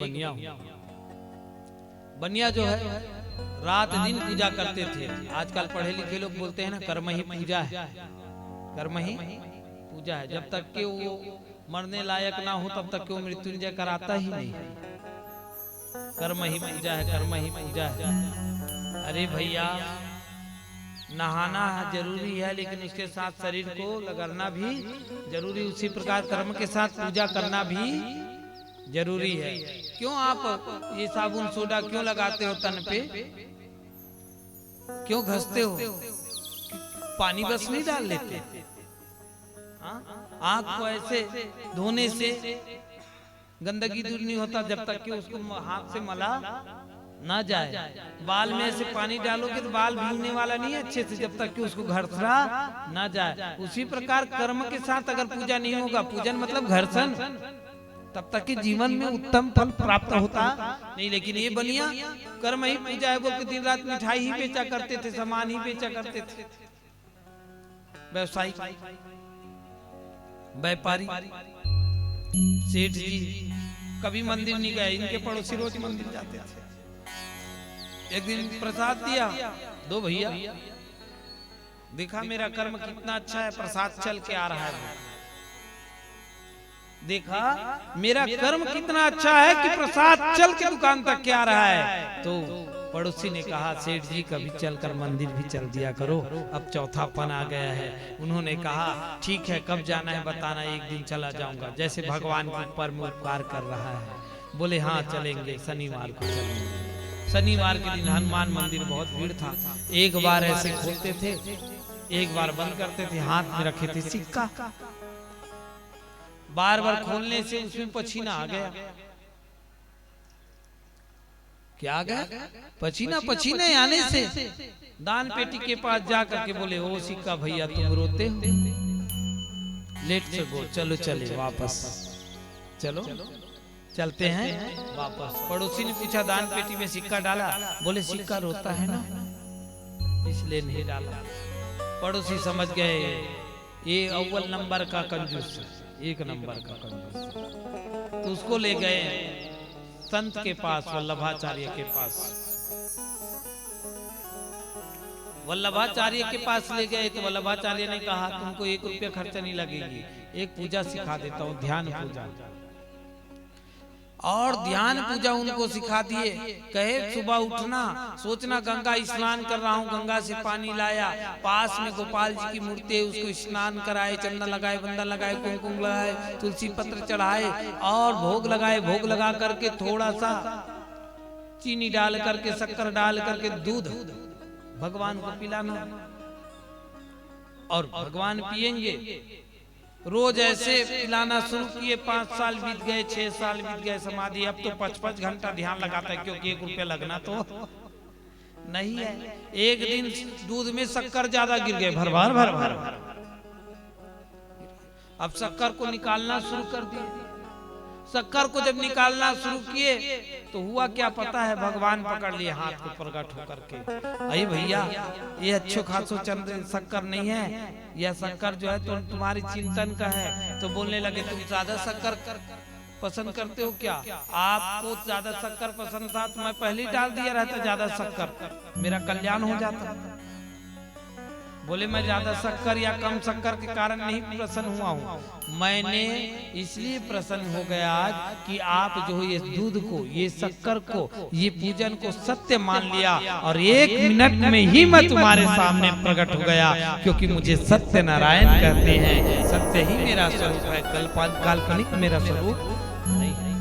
बनिया बनिया जो है रात दिन पूजा करते थे। आजकल पढ़े लिखे लोग बोलते हैं ना कर्म ही पूजा है, कर्म ही पूजा है। जब तक कि वो मरने लायक ना हो तब तक कि वो मृत्युंजय कराता ही नहीं। कर्म ही पूजा है, कर्म ही पूजा है। अरे भैया नहाना जरूरी है लेकिन उसके साथ शरीर को लगना भी जरूरी। उसी प्रकार कर्म के साथ पूजा करना भी जरूरी है। क्यों आप ये साबुन सोडा क्यों लगाते हो तन पे, क्यों घसते हो? पानी बस नहीं डाल लेते? आंख को ऐसे धोने से गंदगी दूर नहीं होता जब तक कि उसको हाथ से मला ना जाए। बाल में ऐसे पानी डालोगे तो बाल भीगने वाला नहीं है अच्छे से जब तक कि उसको घर्षणा ना जाए। उसी प्रकार कर्म के साथ अगर पूजा नहीं होगा, पूजन मतलब घर्षण, तब तक कि जीवन में उत्तम फल प्राप्त होता नहीं। लेकिन ये बनिया कर्म ही पूजा है बोल के दिन रात मिठाई ही बेचा करते थे, सामान ही बेचा करते थे। व्यवसायी व्यापारी सेठ जी कभी मंदिर नहीं गए, इनके पड़ोसी रोज मंदिर जाते थे। एक दिन प्रसाद दिया, दो भैया देखा मेरा कर्म कितना अच्छा है, प्रसाद चल के आ रहा है। देखा मेरा कर्म कितना अच्छा है कि प्रसाद चल के दुकान तक के आ रहा है। तो पड़ोसी ने कहा सेठ जी कभी चलकर मंदिर भी चल दिया करो, अब चौथापन आ गया है। उन्होंने कहा ठीक है कब जाना है बताना, एक दिन चला जाऊंगा, जैसे भगवान के ऊपर में उपकार कर रहा है। बोले हाँ चलेंगे, शनिवार को चलेंगे। शनिवार के दिन हनुमान मंदिर बहुत भीड़ था। एक बार ऐसे खोलते थे, एक बार बंद करते थे, हाथ में रखे थे सिक्का। बार बार खोलने से उसमें पसीना आ गया। क्या आ गया? पसीना। पसीने आने से दान पेटी के पास जाकर के बोले ओ सिक्का भैया तुम रोते हो, लेट से बोल चलो चले वापस, चलो चलते हैं वापस। पड़ोसी ने पूछा दान पेटी में सिक्का डाला? बोले सिक्का रोता है ना इसलिए नहीं डाला। पड़ोसी समझ गए ये अव्वल नंबर का कंजूस, एक नंबर का कंजूस। तो उसको ले गए संत के पास, वल्लभाचार्य के पास। वल्लभाचार्य के पास ले गए तो वल्लभाचार्य ने कहा तुमको 1 रुपया खर्चा नहीं लगेगी, एक पूजा सिखा देता हूँ, ध्यान पूजा। और ध्यान पूजा उनको सिखा दिए। कहे सुबह उठना, सोचना गंगा स्नान कर रहा हूँ, गंगा से पानी लाया, पास में गोपाल जी की मूर्ति है उसको स्नान कराए, चंदन लगाए, बंदा लगाए, कुमकुम लगाए, तुलसी पत्र चढ़ाए और भोग लगाए। भोग लगा करके थोड़ा सा चीनी डाल करके, शक्कर डाल करके दूध भगवान को पिलाना और भगवान पिएंगे। रोज ऐसे पिलाना शुरू किए। 5 साल बीत गए, 6 साल बीत गए, समाधि। अब तो 5-5 घंटा ध्यान लगाता है क्योंकि 1 रुपया लगना तो नहीं है। एक दिन दूध में शक्कर ज्यादा गिर गए, भर भर भर भर। अब शक्कर को निकालना शुरू कर दिए। शक्कर को जब निकालना शुरू किए तो हुआ क्या पता है? भगवान पकड़ लिए हाथ को प्रकट होकर के। अरे भैया ये अच्छो खासो चंद्र शक्कर नहीं है, यह शक्कर जो है तो तुम्हारी चिंतन का है। तो बोलने लगे तुम ज्यादा शक्कर पसंद करते हो क्या? आपको ज्यादा शक्कर पसंद था तो मैं पहले ही डाल दिया रहता ज्यादा शक्कर, मेरा कल्याण हो जाता। बोले मैं ज्यादा शक्कर या कम शक्कर के कारण नहीं प्रसन्न हुआ हूँ, मैंने इसलिए प्रसन्न हो गया आज कि आप जो ये दूध को, ये शक्कर को, ये पूजन को सत्य मान लिया और 1 मिनट में ही मैं तुम्हारे सामने प्रकट हो गया। क्योंकि मुझे सत्य नारायण कहते हैं, सत्य ही मेरा स्वरूप है, काल्पनिक मेरा स्वरूप नहीं है।